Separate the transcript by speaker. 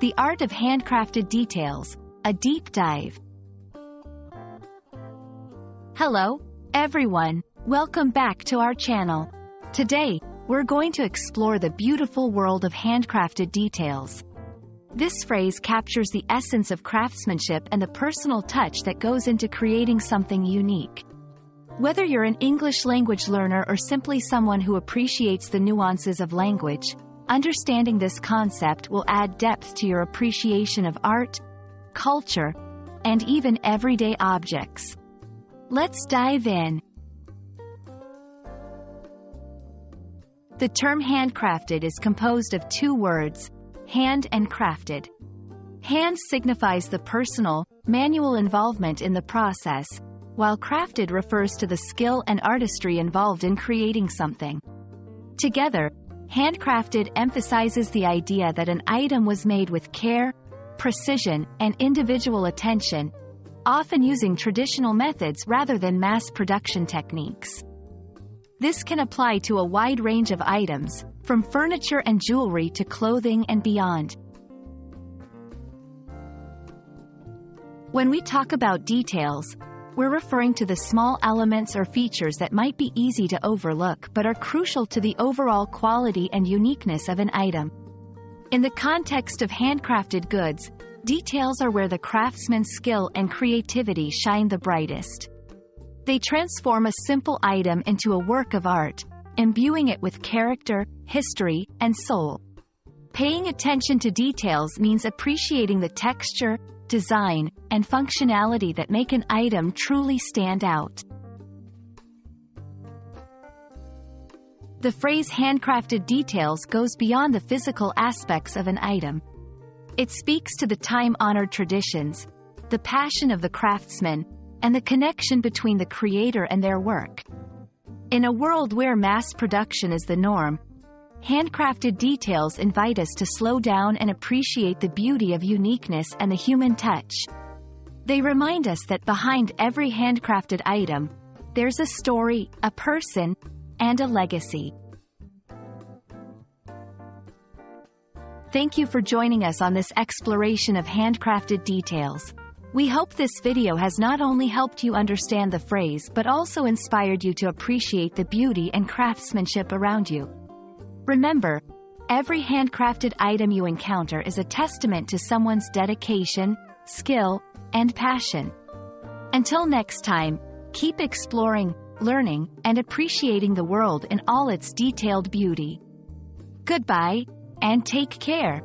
Speaker 1: The art of handcrafted details, a deep dive. Hello, everyone. Welcome back to our channel. Today, we're going to explore the beautiful world of handcrafted details. This phrase captures the essence of craftsmanship and the personal touch that goes into creating something unique. Whether you're an English language learner or simply someone who appreciates the nuances of language, understanding this concept will add depth to your appreciation of art, culture, and even everyday objects. Let's dive in. The term handcrafted is composed of two words, hand and crafted. Hand signifies the personal, manual involvement in the process, while crafted refers to the skill and artistry involved in creating something. Together, handcrafted emphasizes the idea that an item was made with care, precision, and individual attention, often using traditional methods rather than mass production techniques. This can apply to a wide range of items, from furniture and jewelry to clothing and beyond. When we talk about details, we're referring to the small elements or features that might be easy to overlook but are crucial to the overall quality and uniqueness of an item. In the context of handcrafted goods, details are where the craftsman's skill and creativity shine the brightest. They transform a simple item into a work of art, imbuing it with character, history, and soul. Paying attention to details means appreciating the texture, design, and functionality that make an item truly stand out. The phrase handcrafted details goes beyond the physical aspects of an item. It speaks to the time-honored traditions, the passion of the craftsman, and the connection between the creator and their work. In a world where mass production is the norm, handcrafted details invite us to slow down and appreciate the beauty of uniqueness and the human touch. They remind us that behind every handcrafted item, there's a story, a person, and a legacy. Thank you for joining us on this exploration of handcrafted details. We hope this video has not only helped you understand the phrase but also inspired you to appreciate the beauty and craftsmanship around you. Remember, every handcrafted item you encounter is a testament to someone's dedication, skill, and passion. Until next time, keep exploring, learning, and appreciating the world in all its detailed beauty. Goodbye, and take care.